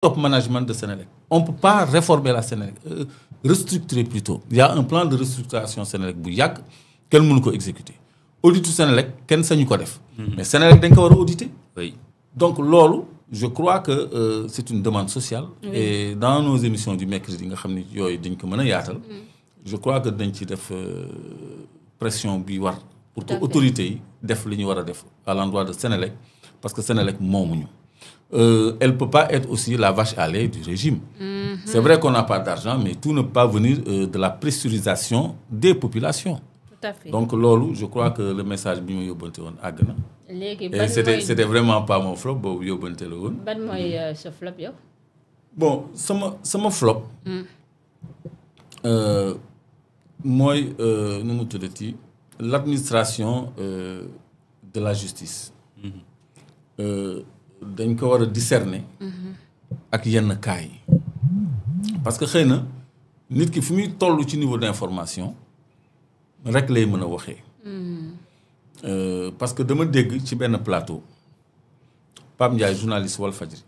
top management de Sénélec. On ne peut pas réformer la Sénélec, restructurer plutôt. Il y a un plan de restructuration Sénélec bu yàgg kenn mënu ko exécuter. Auditu Sénélec kenn sañu ko def. Mais Sénélec dañ ko war a auditer. Oui. Donc loolu je crois que c'est une demande sociale. Oui. Et dans nos émissions du mercredi nga xam ni yooyu dañ ko mën a yaatal. Je crois que dañ ci def pression bi war. Pour que autorités yi def li ñu war a def à l'endroit de Sénélec parce que Sénélec moomuñu. Elle ne peut pas être aussi la vache à lait du régime. C'est vrai qu'on n'a pas d'argent, mais tout ne peut pas venir de la pressurisation des populations. Tout à fait. Donc, lolo, je crois que le message que je yóbbante woon àgg na. Et c'était vraiment pas mon flop, boobu yóbbante la woon. Ban mooy sa flop yow? Bon, sama flop. Mooy nu mu tuddati l'administration de la justice. Dañ ko war a discerner ak yenn cas yi parce que xëy na nit ki fu muy toll ci niveau d'information rek lay mën a waxee parce que dama dégg ci benn plateau Pape Ndiaye journaliste Walfadjri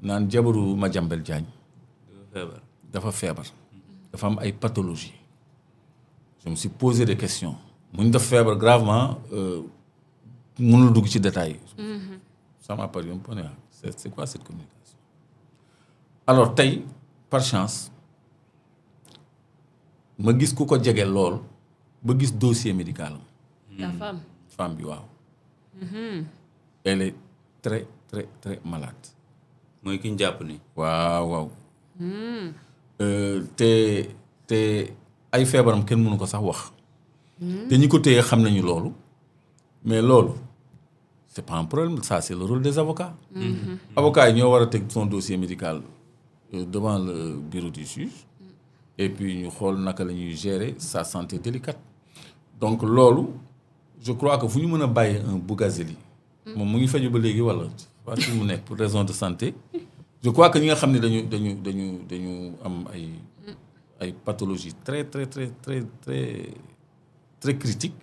naan jabaru Madiambel Diagne dafa feebar dafa am ay pathologies je me suis posé des questions mu ñu def feebar gravement mënul dugg ci détails ça m'a paru un peu c'est quoi cette communication alors tey par chance ma gis ku ko jege lool ba gis dossier médical am. La femme bi waaw. Elle est très très très malade. mooy ki ñu jàpp ni. waaw. te ay feebaram kenn mënu ko sax wax. te ñi ko téye xam nañu loolu mais loolu. C'est pas un problème, ça c'est le rôle des avocats. Avocats, ils ont son dossier médical devant le bureau du juge et puis nous allons gérer sa santé délicate. Donc, lolo, je crois que vous nous avez un Bougazeli. Moi, je vais pour raison de santé. Je crois que nous avons des pathologies très, très, très, très, très, très critiques.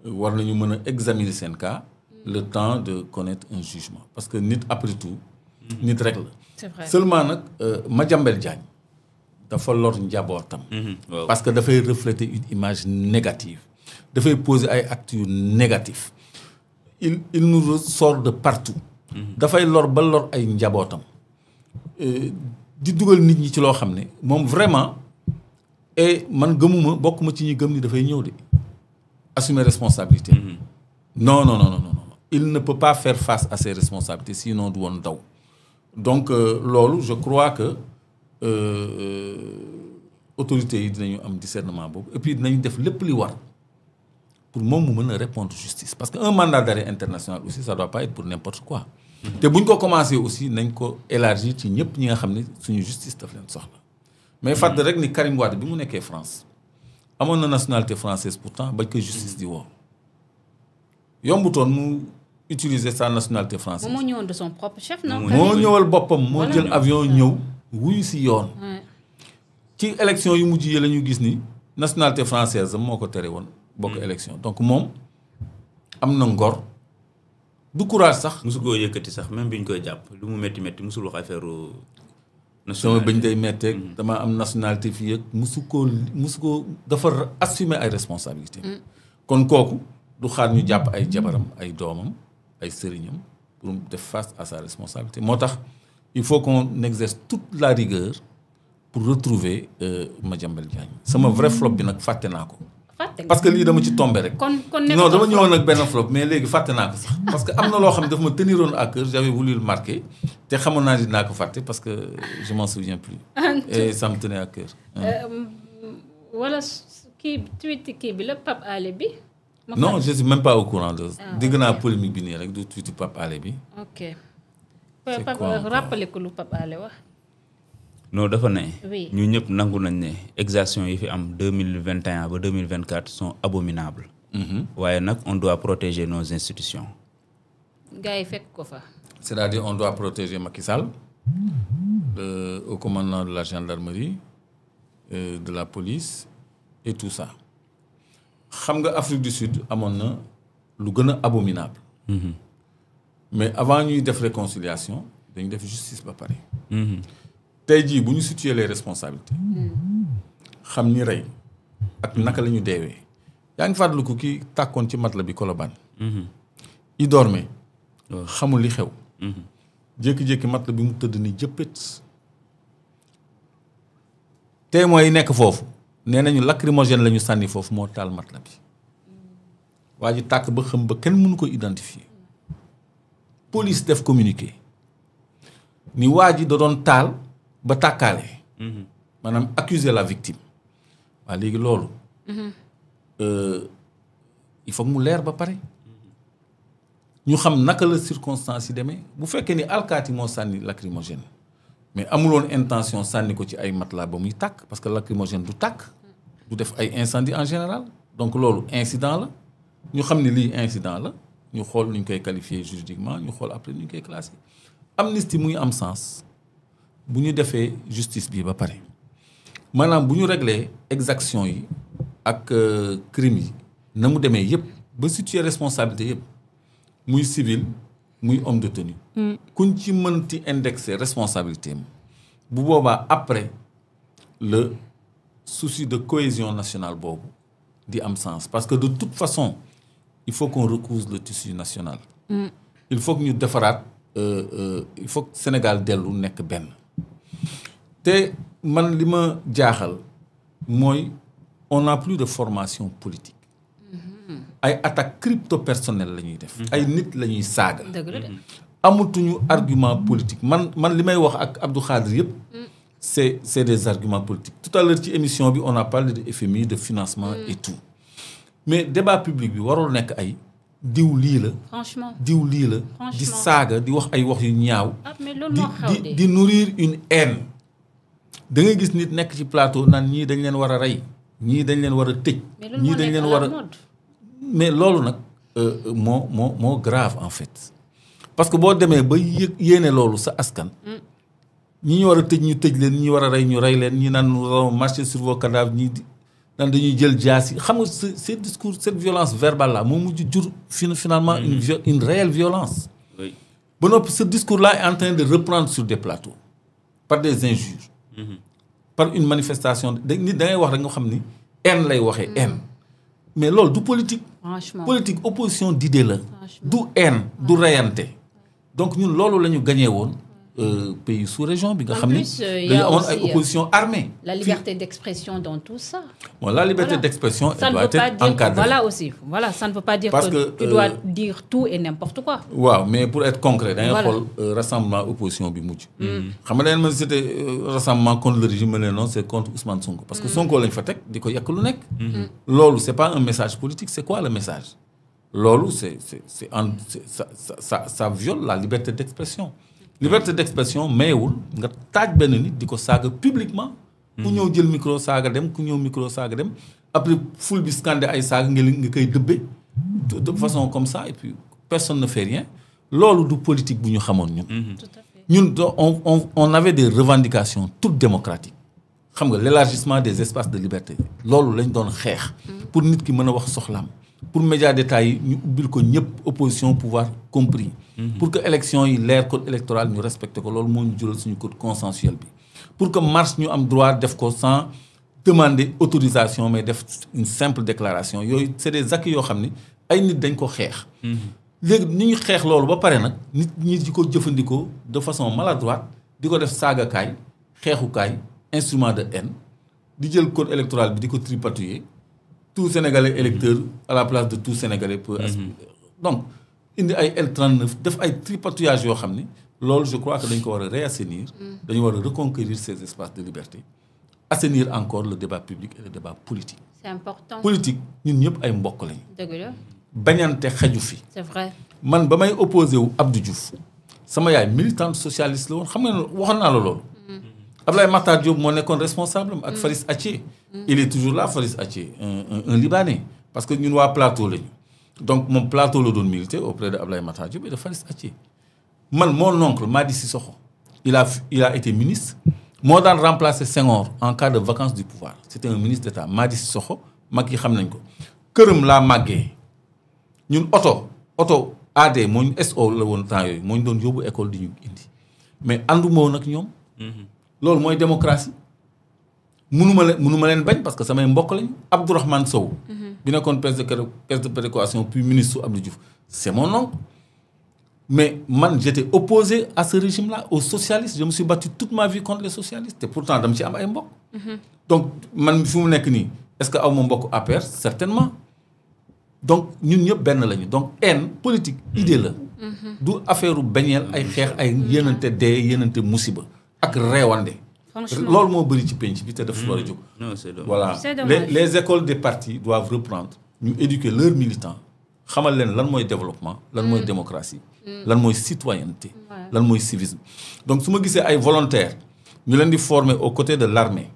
Nous devons examiner ces cas. Le temps de connaître un jugement parce que nit après tout nit rek la. C'est vrai. Seulement nag Madiambel Diagne dafa lor njabootam. Parce que dafay refléter une image négative dafay poser ay actes yu négatifs il nous sort de partout. dafay lor ba lor ay njabootam di dugal nit ñi ci loo xam ne moom vraiment et man gëmuma bokkuma ci ñi gëm ni dafay ñëw de assumer responsabilité. Non. Il ne peut pas faire face à ses responsabilités sinon du woon daw donc loolu je crois que autorités yi dinañu am discernement boobu et puis dinañu def lépp li war pour moom mu mën a répondre justice parce que un mandat d'arrêt international aussi ça doit pas être pour n'importe quoi te bu ñu ko commencé aussi nañ ko élargir ci ñëpp ñi nga xam ne suñu justice daf leen soxla mais fàttali rek ni Karim Wade bi mu nekkee France amoon na nationalité française pourtant bañ ko justice di woo yombutoon mu utiliser sa nationalité française. moo ñëwoon de son propre chef non. moo ñëwal boppam moo jël avion ñëw wuyu si yoon. ci élection yu mujj yi la ñu gis ni nationalité française moo ko tere woon bokk élection donc moom am na ngor du courage sax. musu koo yëkkati sax même bi ñu koy jàpp lu mu métti musul wax affaire sama bañ day metteeg dama am nationalité fii ak musu ko dafa assumer ay responsabilités. kon kooku du xaar ñu jàpp ay jabaram ay doomam ay sëriñam pour faire face à sa responsabilité moo tax il faut qu'on exerce toute la rigueur pour retrouver Madiambel Diagne sama vrai flop bi nag fàtte naa ko parce que lii dama ci tombé rek non dama ñëwoon nag benn flop mais léegi fàtte naa ko sax parce que am na loo xam ne dafa ma teniroon à cœur j'avais voulu le marquer te xamoon naa dinaa ko fàtte parce que je m'en souviens plus et ça me tenait à cœur wala kii tweet kii bi la Pape Alé bi non je suis même pas au courant de dégg naa polémique bi nii rek du tweet Pape Alé bi ok Pape rappelé ko lu Pape Alé wax non dafa ne ñu ñëpp nangu nañ ne exactions yi fi am 2021 ba 2024 sont abominables waaye nag on doit protéger nos institutions gars yi fekk ko fa c'est-à-dire on doit protéger Macky Sall au commandement de la gendarmerie de la police et tout ça xam nga Afrique du Sud amoon na lu gën a abominable mais avant ñuy def réconciliation dañu def justice ba pare. tey jii bu ñu situer les responsabilités. xam ñi rey ak naka la ñu deewee. yaa ngi fàttaliku ki tàkkoon ci matelas bi Colobane. il dormait. xamul li xew. jékki-jékki matelas bi mu tëdd ni jëppët. témoins yi nekk foofu nee nañu lacrymogène la ñu sànni foofu moo taal matelas bi. waa ji tàkk ba xam ba kenn mënu ko identifier. police def communiqué ni waa ji da doon taal ba tàkkaale. maanaam accuser la victime. waa léegi loolu. il faut mu leer ba pare. ñu xam naka la circonstance yi demee bu fekkee ni alkaati moo sànni lacrymogène mais amuloon intention sànni ko ci ay matelas ba muy tàkk parce que lacrymogène du tàkk du def ay incendie en général donc loolu incident la ñu xam ni lii incident la ñu xool nu ñu koy qualifier juridiquement ñu xool après nu ñu koy classer. amnistie muy am sens bu ñu defee justice bi ba pare maanaam bu ñu régler exaction yi ak crime yi na mu demee yëpp ba situer responsabilité yëpp muy civil muy homme de tenue. kuñ ci mënti indexer responsabilité am bu boobaa après le souci de cohésion nationale boobu di am sens parce que de toute façon il faut qu'on recouse le tissu national. il faut que ñu defaraat il faut que Sénégal dellu nekk benn. te man li ma jaaxal mooy on n'a plus de formation politique. ay attaques crypto personnelles la ñuy def. ay nit la ñuy saaga. amatuñu argument politique man li may wax ak Abdou Khadre yëpp. c'est des arguments politiques. tout à l'heure ci émission bi on a parlé de FMI de financement et tout. mais débat public bi warul nekk ay diw lii la. franchement diw lii la. di saaga di wax ay wax yu ñaaw. mais loolu moo xaw de di nourrir une haine. da ngay gis nit nekk ci plateau naan ñii dañ leen war a rey. ñii dañ leen war a tëj. ñii dañ leen war a mais loolu nag moo grave en fait parce que boo demee ba yéene loolu sa askan. ñi ñu war a tëj ñu tëj leen ñi war a rey ñu rey leen ñi naan marcher sur vos cadavres ñi naan dañuy jël jaas yi xam nga ce discours cette violence verbale là moo mujj jur finalement une réelle violence. ba noppi ce discours là est en train de reprendre sur des plateaux par des injures. par une manifestation nit da ngay wax rek nga xam ni haine lay waxee haine. mais loolu du politique. franchement politique opposition d'idée la. du haine du reyante. donc ñun loolu la ñu gagné woon pays sous-région bi nga xam ni dañu amoon ay opposition armée. la liberté d'expression dans tout ça. bon la liberté d'expression elle doit être encadrée. voilà ça ne veut pas dire que tu dois dire tout et n'importe quoi. waaw mais pour être concret da ngay xool rassemblement opposition bi mujj. xam nga dañu mën c'était rassemblement contre le régime mais non c'est contre Ousmane Sonko. parce que Sonko lañ fa teg di ko yàq lu nekk. loolu c'est pas un message politique c'est quoi le message. loolu ça viole la liberté d'expression. liberté d'expression mayewul nga taaj benn nit di ko saaga publiquement. ku ñëw jël micro saaga dem ku ñëw micro saaga dem après foule bi scandé ay saaga nga koy dëbbe de façon comme ça et puis personne ne fait rien loolu du politique bu ñu xamoon ñun. Tout à fait. ñun on avait des revendications toutes démocratiques xam nga l'élargissement des espaces de liberté loolu lañ doon xeex. pour nit ki mën a wax soxlaam. pour médias d'État yi ñu ubbil ko ñëpp opposition pouvoir compris. pour que élection yi leer code électoral ñu respecté ko loolu moo ñu jural suñu code consensuel bi. pour que marche ñu am droit def ko sans demander autorisation mais def une simple déclaration yooyu c'est des acquis yoo xam ni ay nit dañ ko xeex. léegi ni ñu xeex loolu ba pare nag nit ñi di ko jëfandikoo de façon maladroite di ko def saagakaay xeexukaay instrument de haine di jël code électoral bi di ko tripatouiller. tout Sénégalais électeur à la place de tout Sénégalais peut aspirer. donc indi ay L39 def ay tripatouillage yoo xam ni loolu je crois que dañ ko war a réassainir. dañu war a reconquérir ces espaces de liberté. assainir encore le débat public et le débat politique. c'est important. politique ñun ñëpp ay mbokk lañ. dëgg la. bañante xaju fi. c'est vrai. man ba may opposé wu Abdou Diouf sama yaay militante socialiste la woon xam nga waxoon naa la loolu. Abdoulaye Makhtar Diop moo nekkoon responsable ak Faris Athie. il est toujours là Faris Athie un Libanais parce que ñun waa plateau lañu. donc moom plateau la doon militer auprès de Abdoulaye Makhtar Diop et de Faris Athie. man mon oncle Madi Sissoko il a été ministre moo daan remplacer Senghor en cas de vacance du pouvoir c'était un ministre d'État Madi Sissoko mag yi xam nañ ko këram laa màggee ñun oto AD moo ñu SO la woon temps yooyu moo ñu doon yóbbu école di ñu indi mais ànduma woon ak ñoom. loolu mooy démocratie. mënuma leen bañ parce que samay mbokk lañu. Abdourahmane Sow. bi nekkoon caisse de péréquation puis ministre Abdou Diouf c'est mon oncle. mais man j'étais opposé à ce régime-là aux socialistes je me suis battu toute ma vie contre les socialistes et pourtant dama ci am ay mbokk. donc man fi mu nekk nii est-ce que aw ma mbokk APR certainement. donc ñun ñëpp benn lañu donc haine politique idée la. du affaire bañeel ay xeex ay yéenante dee yéenante musiba ak reewande. loolu moo bëri ci penc bi te daf war a jóg. voilà les écoles des partis doivent reprendre ñu éduquer leurs militants xamal leen lan mooy développement lan mooy démocratie lan mooy citoyenneté lan mooy civisme. donc su ma gisee ay volontaires ñu leen di former aux côtés de l'armée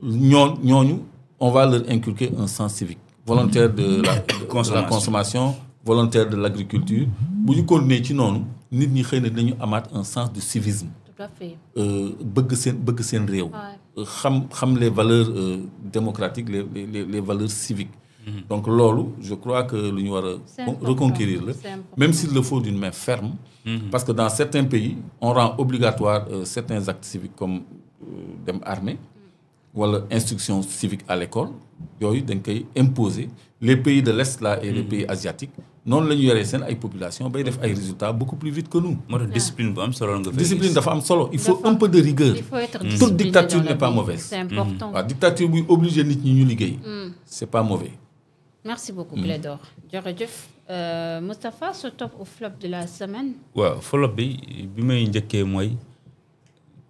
ñooñu on va leur inculquer un sens civique. volontaire de la consommation volontaire de l'agriculture bu ñu continuer ci noonu nit ñi xëy na dinañu amaat un sens de civisme. tout à fait. bëgg seen réew. xam les valeurs démocratiques les valeurs civiques. donc loolu je crois que lu ñu war a reconquérir la même s'il le faut d'une main ferme. parce que dans certains pays on rend obligatoire certains actes civiques comme dem armée wala instruction civique à l'école yooyu dañ koy imposer les pays de l'Est là et les pays asiatiques noonu la ñu yoree seen ay population bay def ay résultats beaucoup plus vite que nous. moo tax discipline bu am solo nga. discipline dafa am solo il faut un peu de rigueur. il faut être toute dictature n'est pas mauvaise. c'est important. waaw dictature buy obligé nit ñi ñu liggéey. c'est pas mauvais. merci beaucoup Clédor jërëjëf Moustapha sa top ou flop de la semaine. waaw flop bi may njëkkee mooy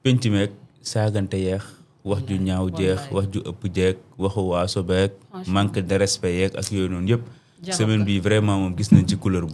penc meeg saagante yeex wax ju ñaaw jeex wax ju ëpp jeeg waxu waaso beeg manque de respect yeeg ak yooyu noonu yëpp. semaine bi vraiment moom gis nañ ci couleur bu